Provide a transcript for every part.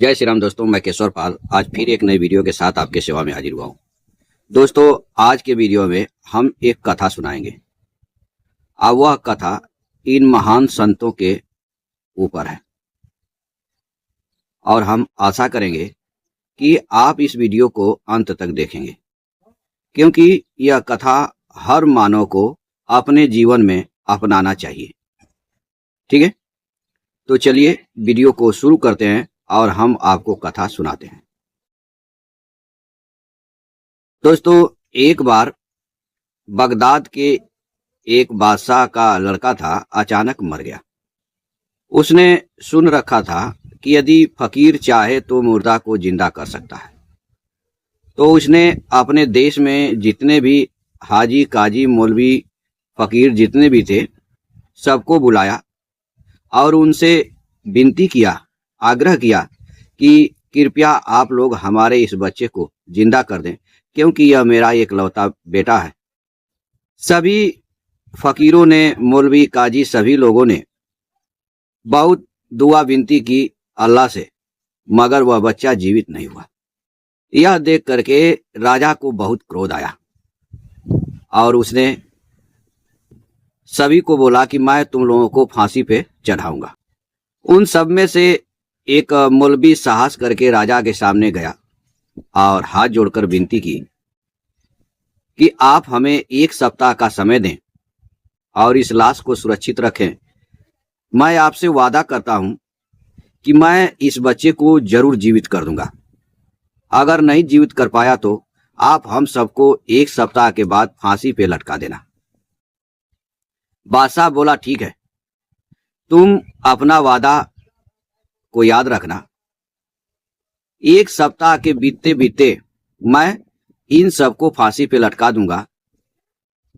जय श्री राम दोस्तों, मैं केशवर पाल आज फिर एक नई वीडियो के साथ आपके सेवा में हाजिर हुआ हूँ। दोस्तों, आज के वीडियो में हम एक कथा सुनाएंगे। अब वह कथा इन महान संतों के ऊपर है और हम आशा करेंगे कि आप इस वीडियो को अंत तक देखेंगे, क्योंकि यह कथा हर मानव को अपने जीवन में अपनाना चाहिए। ठीक है, तो चलिए वीडियो को शुरू करते हैं और हम आपको कथा सुनाते हैं। दोस्तों, एक बार बगदाद के एक बादशाह का लड़का था, अचानक मर गया। उसने सुन रखा था कि यदि फकीर चाहे तो मुर्दा को जिंदा कर सकता है। तो उसने अपने देश में जितने भी हाजी, काजी, मौलवी, फकीर जितने भी थे, सबको बुलाया और उनसे विनती किया, आग्रह किया कि कृपया आप लोग हमारे इस बच्चे को जिंदा कर दें, क्योंकि यह मेरा एकलौता बेटा है। सभी फकीरों ने, मौलवी, काजी, सभी लोगों ने बहुत दुआ विनती की अल्लाह से, मगर वह बच्चा जीवित नहीं हुआ। यह देख करके राजा को बहुत क्रोध आया और उसने सभी को बोला कि मैं तुम लोगों को फांसी पे चढ़ाऊंगा। उन सब में से एक मौलवी साहस करके राजा के सामने गया और हाथ जोड़कर विनती की कि आप हमें 1 सप्ताह का समय दें और इस लाश को सुरक्षित रखें। मैं आपसे वादा करता हूं कि मैं इस बच्चे को जरूर जीवित कर दूंगा। अगर नहीं जीवित कर पाया तो आप हम सबको 1 सप्ताह के बाद फांसी पे लटका देना। बादशाह बोला, ठीक है, तुम अपना वादा को याद रखना। 1 सप्ताह के बीतते बीतते मैं इन सबको फांसी पे लटका दूंगा,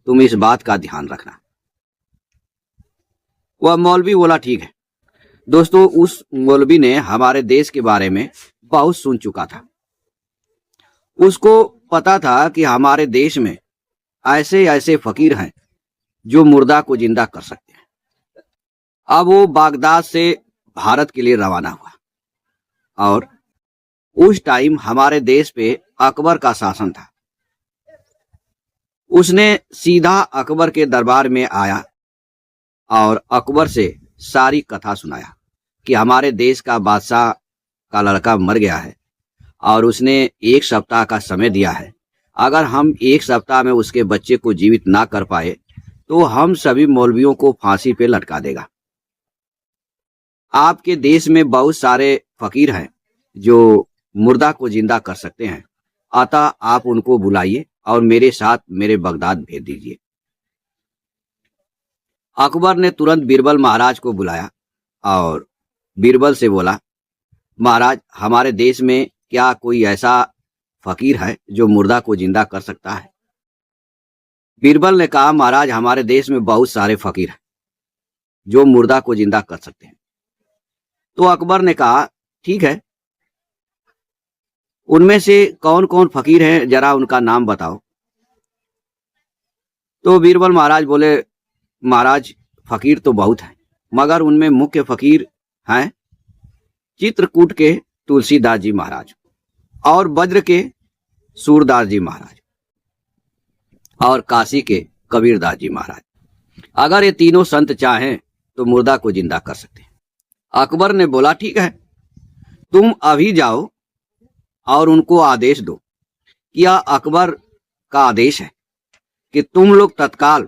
तुम इस बात का ध्यान रखना। वह मौलवी बोला, ठीक है। दोस्तों, उस मौलवी ने हमारे देश के बारे में बहुत सुन चुका था। उसको पता था कि हमारे देश में ऐसे ऐसे फकीर हैं जो मुर्दा को जिंदा कर सकते हैं। अब वो बगदाद से भारत के लिए रवाना हुआ और उस टाइम हमारे देश पे अकबर का शासन था। उसने सीधा अकबर के दरबार में आया और अकबर से सारी कथा सुनाया कि हमारे देश का बादशाह का लड़का मर गया है और उसने 1 सप्ताह का समय दिया है। अगर हम 1 सप्ताह में उसके बच्चे को जीवित ना कर पाए तो हम सभी मौलवियों को फांसी पे लटका देगा। आपके देश में बहुत सारे फकीर हैं जो मुर्दा को जिंदा कर सकते हैं, अतः आप उनको बुलाइए और मेरे साथ मेरे बगदाद भेज दीजिए। अकबर ने तुरंत बीरबल महाराज को बुलाया और बीरबल से बोला, महाराज, हमारे देश में क्या कोई ऐसा फकीर है जो मुर्दा को जिंदा कर सकता है? बीरबल ने कहा, महाराज, हमारे देश में बहुत सारे फकीर हैं जो मुर्दा को जिंदा कर सकते हैं। तो अकबर ने कहा, ठीक है, उनमें से कौन कौन फकीर हैं, जरा उनका नाम बताओ। तो बीरबल महाराज बोले, महाराज, फकीर तो बहुत हैं, मगर उनमें मुख्य फकीर हैं चित्रकूट के तुलसीदास जी महाराज और वज्र के सूरदास जी महाराज और काशी के कबीरदास जी महाराज। अगर ये तीनों संत चाहें तो मुर्दा को जिंदा कर सकते हैं। अकबर ने बोला, ठीक है, तुम अभी जाओ और उनको आदेश दो कि यह अकबर का आदेश है कि तुम लोग तत्काल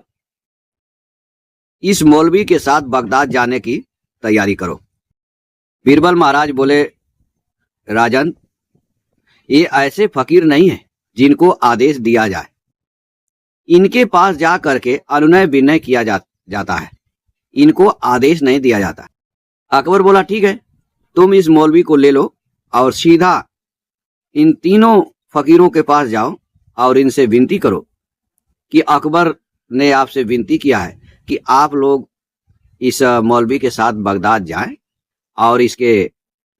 इस मौलवी के साथ बगदाद जाने की तैयारी करो। बीरबल महाराज बोले, राजन, ये ऐसे फकीर नहीं है जिनको आदेश दिया जाए, इनके पास जा करके अनुनय विनय किया जाता है, इनको आदेश नहीं दिया जाता। अकबर बोला, ठीक है, तुम इस मौलवी को ले लो और सीधा इन तीनों फकीरों के पास जाओ और इनसे विनती करो कि अकबर ने आपसे विनती किया है कि आप लोग इस मौलवी के साथ बगदाद जाएं और इसके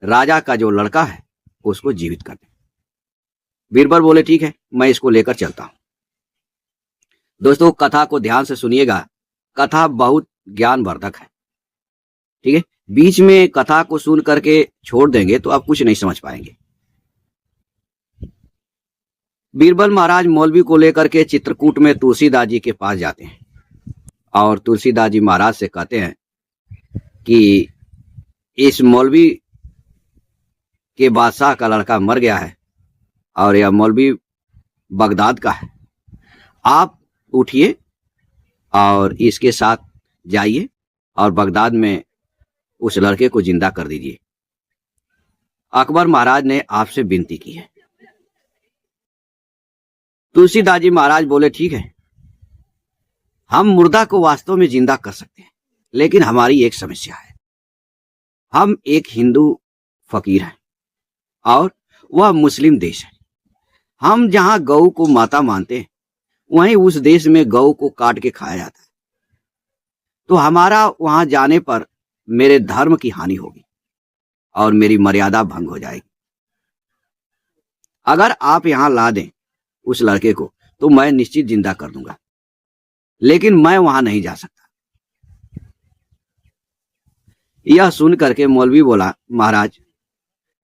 राजा का जो लड़का है उसको जीवित कर दें। बीरबल बोले, ठीक है, मैं इसको लेकर चलता हूं। दोस्तों, कथा को ध्यान से सुनिएगा, कथा बहुत ज्ञानवर्धक है। ठीक है, बीच में कथा को सुन करके छोड़ देंगे तो आप कुछ नहीं समझ पाएंगे। बीरबल महाराज मौलवी को लेकर के चित्रकूट में तुलसीदास जी के पास जाते हैं और तुलसीदास जी महाराज से कहते हैं कि इस मौलवी के बादशाह का लड़का मर गया है और यह मौलवी बगदाद का है, आप उठिए और इसके साथ जाइए और बगदाद में उस लड़के को जिंदा कर दीजिए। अकबर महाराज ने आपसे विनती की है। तुलसीदास जी महाराज बोले ठीक है, हम मुर्दा को वास्तव में जिंदा कर सकते हैं, लेकिन हमारी एक समस्या है। हम एक हिंदू फकीर हैं और वह मुस्लिम देश है। हम जहां गौ को माता मानते हैं वहीं उस देश में गौ को काट के खाया जाता है, तो हमारा वहां जाने पर मेरे धर्म की हानि होगी और मेरी मर्यादा भंग हो जाएगी। अगर आप यहां ला दें उस लड़के को तो मैं निश्चित जिंदा कर दूंगा, लेकिन मैं वहां नहीं जा सकता। यह सुन करके मौलवी बोला, महाराज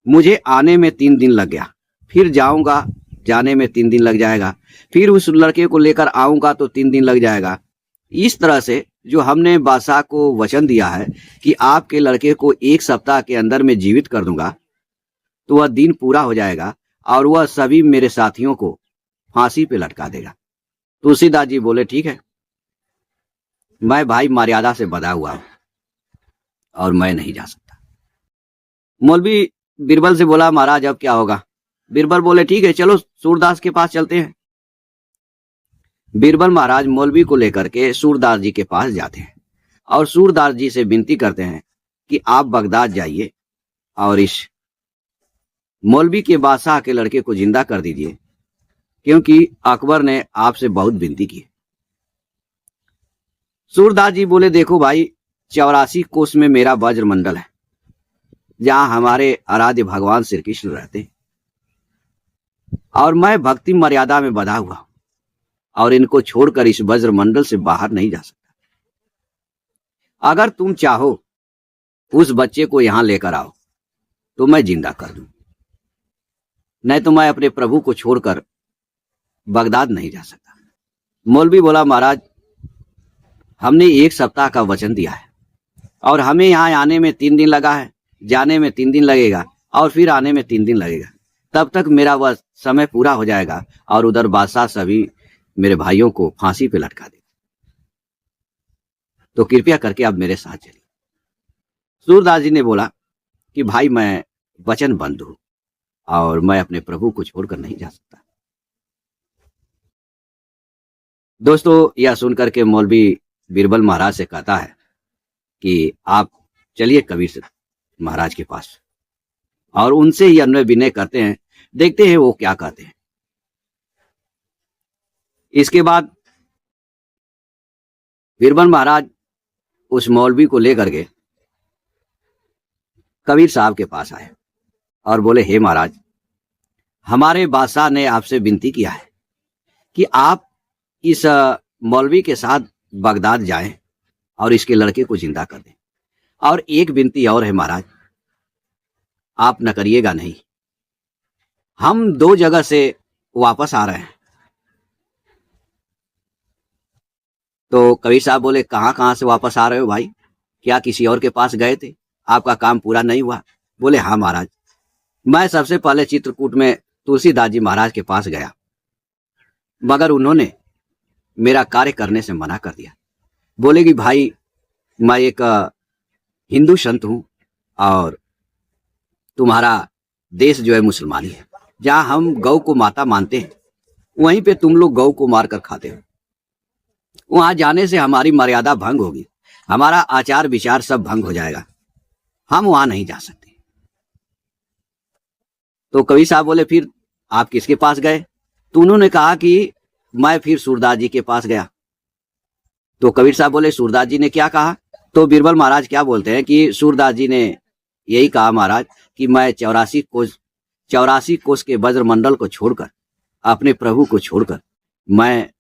मुझे आने में 3 दिन लग गया, फिर जाऊंगा, जाने में 3 दिन लग जाएगा, फिर उस लड़के को लेकर आऊंगा तो 3 दिन लग जाएगा। इस तरह से जो हमने बादशाह को वचन दिया है कि आपके लड़के को 1 सप्ताह के अंदर में जीवित कर दूंगा, तो वह दिन पूरा हो जाएगा और वह सभी मेरे साथियों को फांसी पे लटका देगा। तुलसीदास जी बोले ठीक है, मैं भाई मर्यादा से बंधा हुआ हूं और मैं नहीं जा सकता। मौलवी बीरबल से बोला, महाराज अब क्या होगा? बीरबल बोले ठीक है, चलो सूरदास के पास चलते हैं। बीरबल महाराज मौलवी को लेकर के सूरदास जी के पास जाते हैं और सूरदास जी से विनती करते हैं कि आप बगदाद जाइए और इस मौलवी के बादशाह के लड़के को जिंदा कर दीजिए, क्योंकि अकबर ने आपसे बहुत विनती की। सूरदास जी बोले, देखो भाई, 84 कोस में मेरा वज्रमंडल है, जहां हमारे आराध्य भगवान श्री कृष्ण रहते हैं, और मैं भक्ति मर्यादा में बंधा हुआ हूं और इनको छोड़कर इस वज्रमंडल से बाहर नहीं जा सकता। अगर तुम चाहो उस बच्चे को यहां लेकर आओ तो मैं जिंदा कर दूं, नहीं तो मैं अपने प्रभु को छोड़कर बगदाद नहीं जा सकता। मौलवी बोला, महाराज हमने 1 सप्ताह का वचन दिया है और हमें यहाँ आने में 3 दिन लगा है, जाने में 3 दिन लगेगा और फिर आने में 3 दिन लगेगा। तब तक मेरा वह समय पूरा हो जाएगा और उधर बादशाह सभी मेरे भाइयों को फांसी पे लटका देगा, तो कृपया करके आप मेरे साथ चलिए। सूरदास जी ने बोला कि भाई मैं वचनबद्ध हूं और मैं अपने प्रभु को छोड़कर नहीं जा सकता। दोस्तों, यह सुनकर के मौलवी बीरबल महाराज से कहता है कि आप चलिए कबीर से महाराज के पास और उनसे ही अन्वय विनय करते हैं, देखते हैं वो क्या कहते हैं। इसके बाद बीरबल महाराज उस मौलवी को लेकर के कबीर साहब के पास आए और बोले, हे महाराज, हमारे बादशाह ने आपसे विनती किया है कि आप इस मौलवी के साथ बगदाद जाएं और इसके लड़के को जिंदा कर दें। और एक विनती और है महाराज, आप न करिएगा नहीं, हम 2 जगह से वापस आ रहे हैं। तो कबीर साहब बोले, कहां से वापस आ रहे हो भाई? क्या किसी और के पास गए थे? आपका काम पूरा नहीं हुआ? बोले, हाँ महाराज, मैं सबसे पहले चित्रकूट में तुलसीदास जी महाराज के पास गया, मगर उन्होंने मेरा कार्य करने से मना कर दिया। बोले कि भाई मैं एक हिंदू संत हूं और तुम्हारा देश जो है मुसलमानी है, जहां हम गौ को माता मानते हैं वहीं पे तुम लोग गौ को मारकर खाते हो। वहां जाने से हमारी मर्यादा भंग होगी, हमारा आचार विचार सब भंग हो जाएगा, हम वहां नहीं जा सकते। तो कवि साहब बोले, फिर आप किसके पास गए? तो उन्होंने कहा कि मैं फिर सूरदास जी के पास गया। तो कबीर साहब बोले, सूरदास जी ने क्या कहा? तो बीरबल महाराज क्या बोलते हैं कि सूरदास जी ने यही कहा महाराज कि मैं 84 कोस के वज्रमंडल को छोड़कर, अपने प्रभु को छोड़कर मैं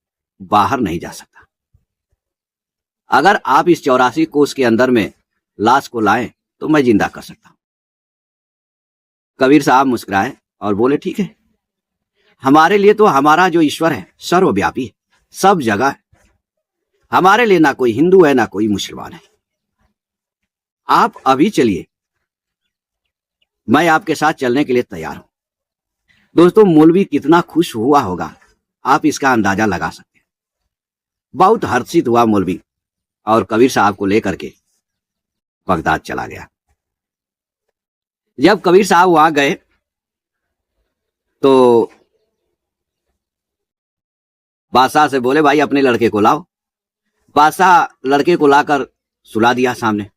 बाहर नहीं जा सकता। अगर आप इस 84 कोस के अंदर में लाश को लाएं तो मैं जिंदा कर सकता हूं। कबीर साहब मुस्कुराए और बोले ठीक है, हमारे लिए तो हमारा जो ईश्वर है सर्वव्यापी है, सब जगह है। हमारे लिए ना कोई हिंदू है ना कोई मुसलमान है। आप अभी चलिए, मैं आपके साथ चलने के लिए तैयार हूं। दोस्तों, मौलवी कितना खुश हुआ होगा आप इसका अंदाजा लगा सकते हैं। बहुत हर्षित हुआ मौलवी और कबीर साहब को लेकर के बगदाद चला गया। जब कबीर साहब वहां गए तो बादशाह से बोले भाई अपने लड़के को लाओ। बादशाह लड़के को लाकर सुला दिया सामने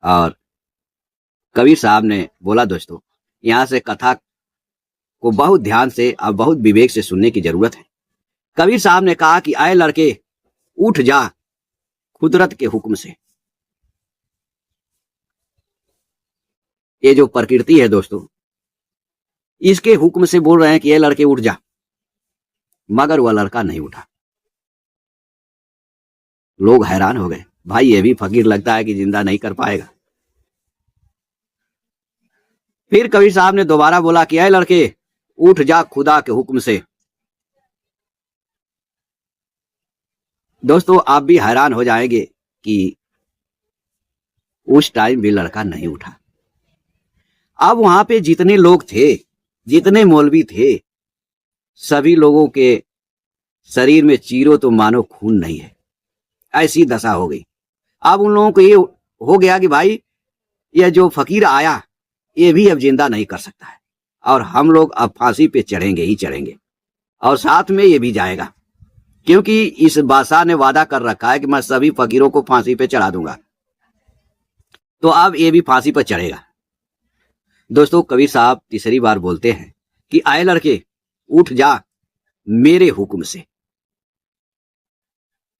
और कबीर साहब ने बोला दोस्तों, यहां से कथा को बहुत ध्यान से और बहुत विवेक से सुनने की जरूरत है। कबीर साहब ने कहा कि आए लड़के उठ जा कुदरत के हुक्म से। ये जो प्रकृति है दोस्तों, इसके हुक्म से बोल रहे हैं कि ये लड़के उठ जा, मगर वह लड़का नहीं उठा। लोग हैरान हो गए, भाई ये भी फकीर लगता है कि जिंदा नहीं कर पाएगा। फिर कबीर साहब ने दोबारा बोला कि ऐ लड़के उठ जा खुदा के हुक्म से। दोस्तों, आप भी हैरान हो जाएंगे कि उस टाइम भी लड़का नहीं उठा। अब वहां पे जितने लोग थे, जितने मौलवी थे, सभी लोगों के शरीर में चीरो तो मानो खून नहीं है, ऐसी दशा हो गई। अब उन लोगों को ये हो गया कि भाई यह जो फकीर आया ये भी अब जिंदा नहीं कर सकता है और हम लोग अब फांसी पे चढ़ेंगे ही चढ़ेंगे और साथ में ये भी जाएगा, क्योंकि इस बादशाह ने वादा कर रखा है कि मैं सभी फकीरों को फांसी पे चढ़ा दूंगा, तो अब ये भी फांसी पर चढ़ेगा। दोस्तों, कबीर साहब तीसरी बार बोलते हैं कि आए लड़के उठ जा मेरे हुक्म से।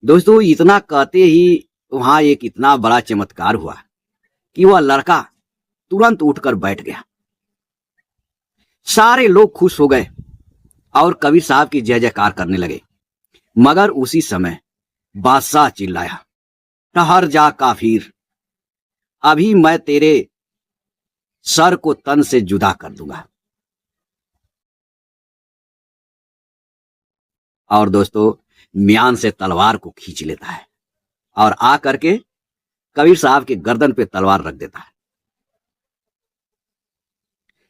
दोस्तों, इतना कहते ही वहां एक इतना बड़ा चमत्कार हुआ कि वह लड़का तुरंत उठकर बैठ गया। सारे लोग खुश हो गए और कबीर साहब की जय जयकार करने लगे। मगर उसी समय बादशाह चिल्लाया, ठहर जा काफिर, अभी मैं तेरे सर को तन से जुदा कर दूंगा। और दोस्तों, म्यान से तलवार को खींच लेता है और आ करके कबीर साहब के गर्दन पे तलवार रख देता है।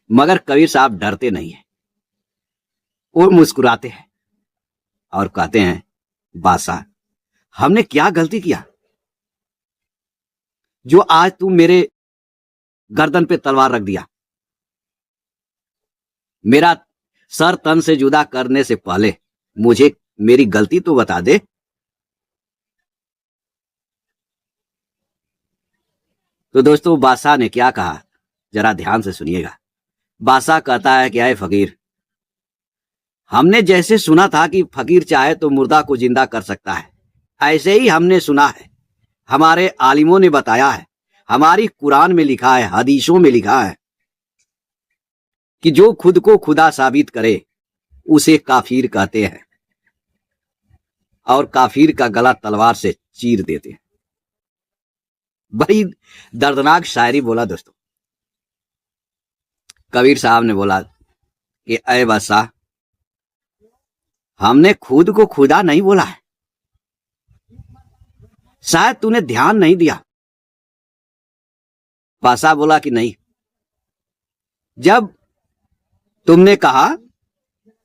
मगर कबीर साहब डरते नहीं है, वो मुस्कुराते हैं और कहते हैं, बादशाह हमने क्या गलती किया जो आज तुम मेरे गर्दन पे तलवार रख दिया? मेरा सर तन से जुदा करने से पहले मुझे मेरी गलती तो बता दे। तो दोस्तों, बादशाह ने क्या कहा जरा ध्यान से सुनिएगा। बादशाह कहता है कि आए फकीर, हमने जैसे सुना था कि फकीर चाहे तो मुर्दा को जिंदा कर सकता है, ऐसे ही हमने सुना है, हमारे आलिमों ने बताया है, हमारी कुरान में लिखा है, हदीसों में लिखा है कि जो खुद को खुदा साबित करे उसे काफिर कहते हैं और काफिर का गला तलवार से चीर देते हैं। बड़ी दर्दनाक शायरी बोला दोस्तों। कबीर साहब ने बोला कि अय बादशाह, हमने खुद को खुदा नहीं बोला है, शायद तूने ध्यान नहीं दिया। बादशाह बोला कि नहीं, जब तुमने कहा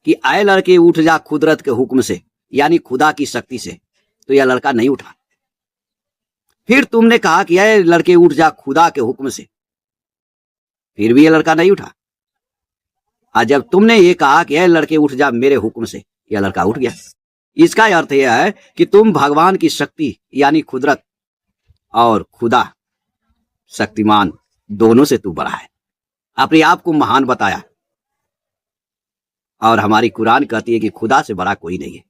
कि आए लड़के उठ जा कुदरत के हुक्म से, यानी खुदा की शक्ति से, तो यह लड़का नहीं उठा। फिर तुमने कहा कि आए लड़के उठ जा खुदा के हुक्म से, फिर भी यह लड़का नहीं उठा। और जब तुमने ये कहा कि आए लड़के उठ जा मेरे हुक्म से, यह लड़का उठ गया। इसका अर्थ यह है कि तुम भगवान की शक्ति यानी कुदरत और खुदा शक्तिमान दोनों से तू बड़ा है, अपने आप को महान बताया। और हमारी कुरान कहती है कि खुदा से बड़ा कोई नहीं है,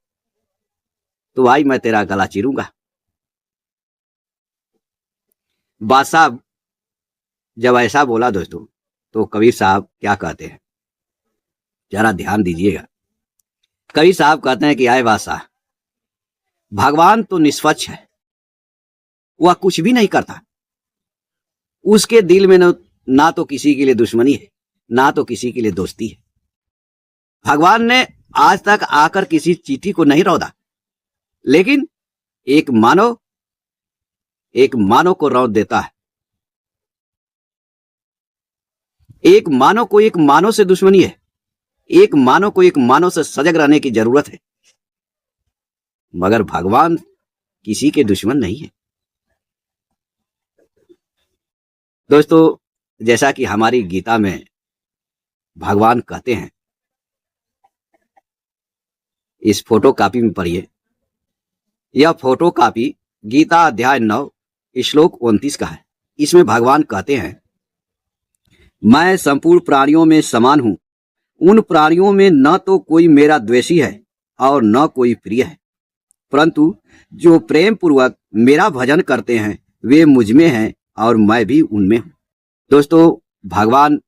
तो भाई मैं तेरा गला चीरूंगा। बादशाह जब ऐसा बोला दोस्तों, तो कबीर साहब क्या कहते हैं जरा ध्यान दीजिएगा। कबीर साहब कहते हैं कि आए बादशाह, भगवान तो निष्पक्ष है, वह कुछ भी नहीं करता, उसके दिल में ना तो किसी के लिए दुश्मनी है, ना तो किसी के लिए दोस्ती है। भगवान ने आज तक आकर किसी चींटी को नहीं रौंदा, लेकिन एक मानव को रौंद देता है। एक मानव को एक मानव से दुश्मनी है, एक मानव को एक मानव से सजग रहने की जरूरत है, मगर भगवान किसी के दुश्मन नहीं है। दोस्तों, जैसा कि हमारी गीता में भगवान कहते हैं, इस फोटो कॉपी में पढ़िए। यह फोटो कॉपी गीता अध्याय 9 श्लोक 29 का है। इसमें भगवान कहते हैं, मैं संपूर्ण प्राणियों में समान हूं। उन प्राणियों में न तो कोई मेरा द्वेषी है और न कोई प्रिय है, परंतु जो प्रेम पूर्वक मेरा भजन करते हैं वे मुझ में हैं और मैं भी उनमें हूं। दोस्तों, भगवान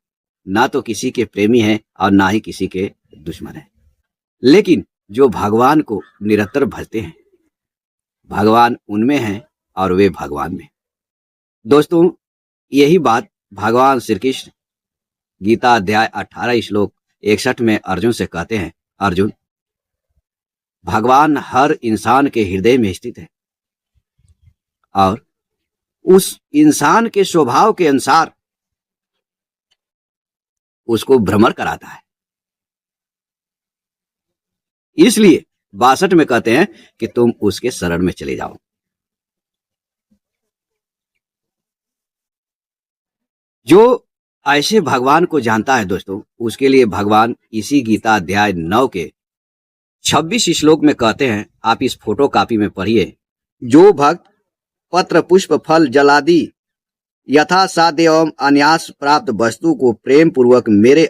ना तो किसी के प्रेमी हैं और ना ही किसी के दुश्मन हैं, लेकिन जो भगवान को निरंतर भजते हैं, भगवान उनमें हैं और वे भगवान में। दोस्तों, यही बात भगवान श्री कृष्ण गीता अध्याय 18 श्लोक 61 में अर्जुन से कहते हैं, अर्जुन, भगवान हर इंसान के हृदय में स्थित है और उस इंसान के स्वभाव के अनुसार उसको भ्रमण कराता है। इसलिए 62 में कहते हैं कि तुम उसके शरण में चले जाओ। जो ऐसे भगवान को जानता है दोस्तों, उसके लिए भगवान इसी गीता अध्याय 9 के 26 श्लोक में कहते हैं, आप इस फोटो कॉपी में पढ़िए, जो भक्त पत्र पुष्प फल जलादि यथा साध्य एवं अन्यास प्राप्त वस्तु को प्रेम पूर्वक मेरे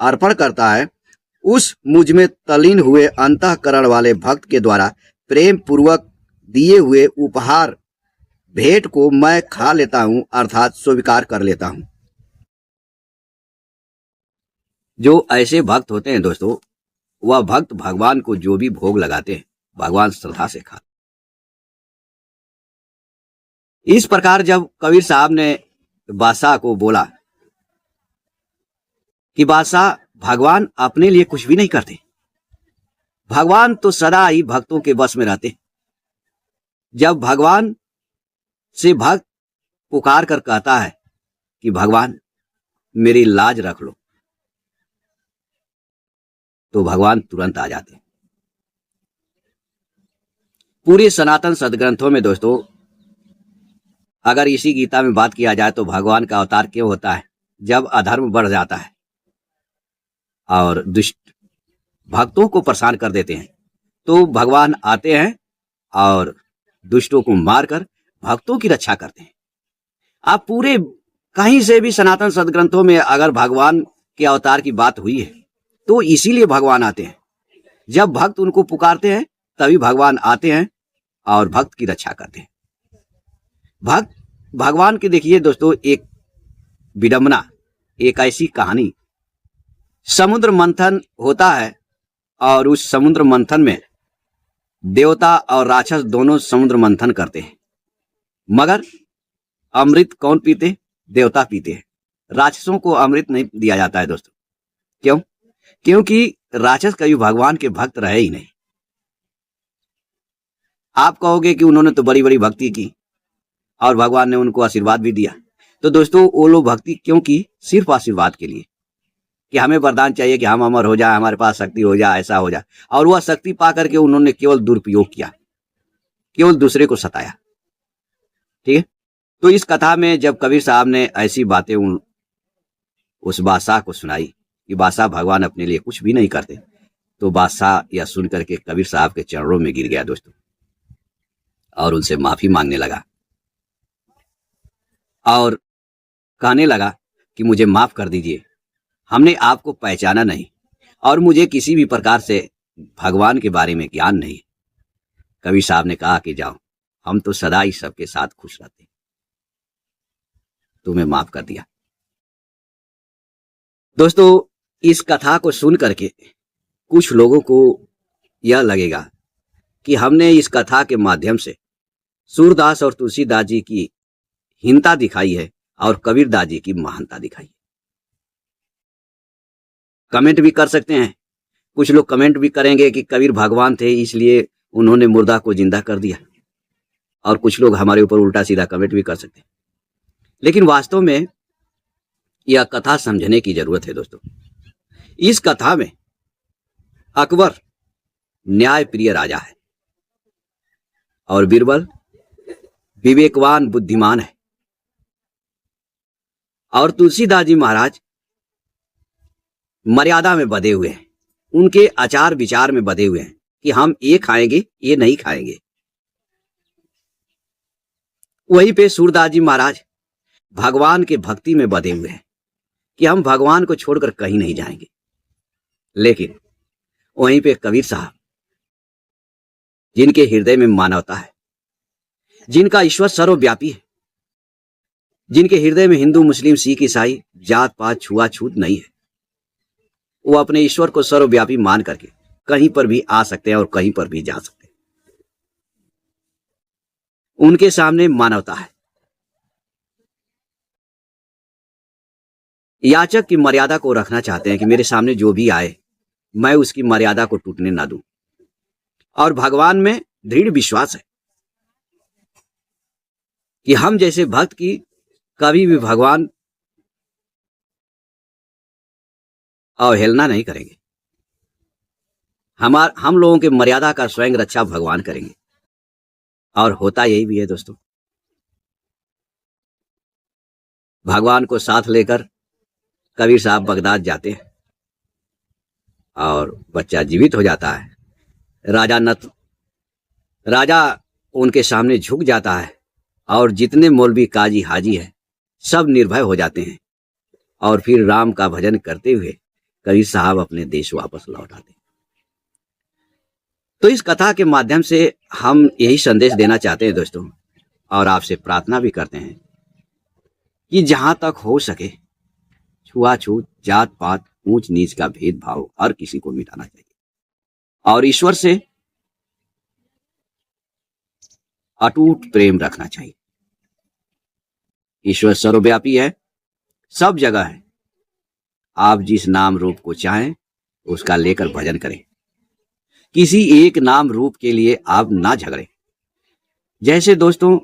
अर्पण करता है, उस मुझ में तल्लीन हुए अंतःकरण वाले भक्त के द्वारा प्रेम पूर्वक दिए हुए उपहार भेंट को मैं खा लेता हूं, अर्थात स्वीकार कर लेता हूं। जो ऐसे भक्त होते हैं दोस्तों, वह भक्त भगवान को जो भी भोग लगाते हैं, भगवान श्रद्धा से खाते। इस प्रकार जब कबीर साहब ने बादशाह को बोला कि बादशाह, भगवान अपने लिए कुछ भी नहीं करते, भगवान तो सदा ही भक्तों के वश में रहते। जब भगवान से भक्त पुकार कर कहता है कि भगवान मेरी लाज रख लो, तो भगवान तुरंत आ जाते। पूरे सनातन सदग्रंथों में दोस्तों, अगर इसी गीता में बात किया जाए तो भगवान का अवतार क्यों होता है? जब अधर्म बढ़ जाता है और दुष्ट भक्तों को परेशान कर देते हैं, तो भगवान आते हैं और दुष्टों को मारकर भक्तों की रक्षा करते हैं। आप पूरे कहीं से भी सनातन सदग्रंथों में अगर भगवान के अवतार की बात हुई है, तो इसीलिए भगवान आते हैं। जब भक्त उनको पुकारते हैं तभी भगवान आते हैं और भक्त की रक्षा करते हैं। भक्त भगवान के देखिए दोस्तों, एक विडंबना, एक ऐसी कहानी, समुद्र मंथन होता है और उस समुद्र मंथन में देवता और राक्षस दोनों समुद्र मंथन करते हैं, मगर अमृत कौन पीते? देवता पीते हैं। राक्षसों को अमृत नहीं दिया जाता है दोस्तों। क्यों? क्योंकि राक्षस कभी भगवान के भक्त रहे ही नहीं। आप कहोगे कि उन्होंने तो बड़ी बड़ी भक्ति की और भगवान ने उनको आशीर्वाद भी दिया, तो दोस्तों वो लोग भक्ति क्यों की? सिर्फ आशीर्वाद के लिए, कि हमें वरदान चाहिए कि हम अमर हो जाए, हमारे पास शक्ति हो जाए, ऐसा हो जाए। और वह शक्ति पा करके उन्होंने केवल दुरुपयोग किया, केवल दूसरे को सताया। ठीक है, तो इस कथा में जब कबीर साहब ने ऐसी बातें उस बादशाह को सुनाई कि बादशाह भगवान अपने लिए कुछ भी नहीं करते, तो बादशाह यह सुन करके कबीर साहब के चरणों में गिर गया दोस्तों और उनसे माफी मांगने लगा और कहने लगा कि मुझे माफ कर दीजिए, हमने आपको पहचाना नहीं और मुझे किसी भी प्रकार से भगवान के बारे में ज्ञान नहीं। कबीर साहब ने कहा कि जाओ, हम तो सदा ही सबके साथ खुश रहते, तुम्हें माफ कर दिया। दोस्तों, इस कथा को सुन करके कुछ लोगों को यह लगेगा कि हमने इस कथा के माध्यम से सूरदास और तुलसीदास जी की हीनता दिखाई है और कबीरदास जी की महानता दिखाइए। कमेंट भी कर सकते हैं, कुछ लोग कमेंट भी करेंगे कि कबीर भगवान थे इसलिए उन्होंने मुर्दा को जिंदा कर दिया, और कुछ लोग हमारे ऊपर उल्टा सीधा कमेंट भी कर सकते हैं। लेकिन वास्तव में यह कथा समझने की जरूरत है दोस्तों। इस कथा में अकबर न्याय प्रिय राजा है और बीरबल विवेकवान बुद्धिमान है, और तुलसीदास जी महाराज मर्यादा में बंधे हुए हैं, उनके आचार विचार में बंधे हुए हैं कि हम ये खाएंगे ये नहीं खाएंगे। वहीं पे सूरदास जी महाराज भगवान के भक्ति में बंधे हुए हैं कि हम भगवान को छोड़कर कहीं नहीं जाएंगे। लेकिन वहीं पे कबीर साहब, जिनके हृदय में मानवता है, जिनका ईश्वर सर्वव्यापी है, जिनके हृदय में हिंदू मुस्लिम सिख ईसाई जात पात छुआछूत नहीं है, वो अपने ईश्वर को सर्वव्यापी मान करके कहीं पर भी आ सकते हैं और कहीं पर भी जा सकते हैं। उनके सामने मानवता है। याचक की मर्यादा को रखना चाहते हैं कि मेरे सामने जो भी आए मैं उसकी मर्यादा को टूटने ना दूं, और भगवान में दृढ़ विश्वास है कि हम जैसे भक्त की कभी भी भगवान अवहेलना नहीं करेंगे। हम लोगों के मर्यादा का स्वयं रक्षा भगवान करेंगे, और होता यही भी है दोस्तों। भगवान को साथ लेकर कबीर साहब बगदाद जाते हैं और बच्चा जीवित हो जाता है। राजा उनके सामने झुक जाता है, और जितने मौलवी काजी हाजी है सब निर्भय हो जाते हैं, और फिर राम का भजन करते हुए कबीर साहब अपने देश वापस लौट आते हैं। तो इस कथा के माध्यम से हम यही संदेश देना चाहते हैं दोस्तों, और आपसे प्रार्थना भी करते हैं कि जहां तक हो सके छुआछूत जात पात ऊंच नीच का भेदभाव हर किसी को मिटाना चाहिए, और ईश्वर से अटूट प्रेम रखना चाहिए। ईश्वर सर्वव्यापी है, सब जगह है। आप जिस नाम रूप को चाहें उसका लेकर भजन करें, किसी एक नाम रूप के लिए आप ना झगड़ें। जैसे दोस्तों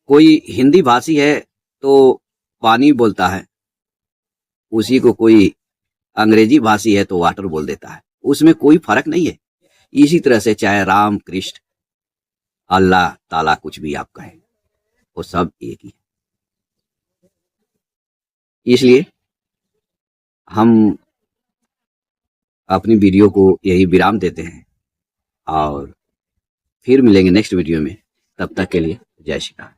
कोई हिंदी भाषी है तो पानी बोलता है, उसी को कोई अंग्रेजी भाषी है तो वाटर बोल देता है, उसमें कोई फर्क नहीं है। इसी तरह से चाहे राम कृष्ण अल्लाह ताला कुछ भी आप कहें, वो सब एक ही है। इसलिए हम अपनी वीडियो को यही विराम देते हैं, और फिर मिलेंगे नेक्स्ट वीडियो में। तब तक के लिए जय श्री राम।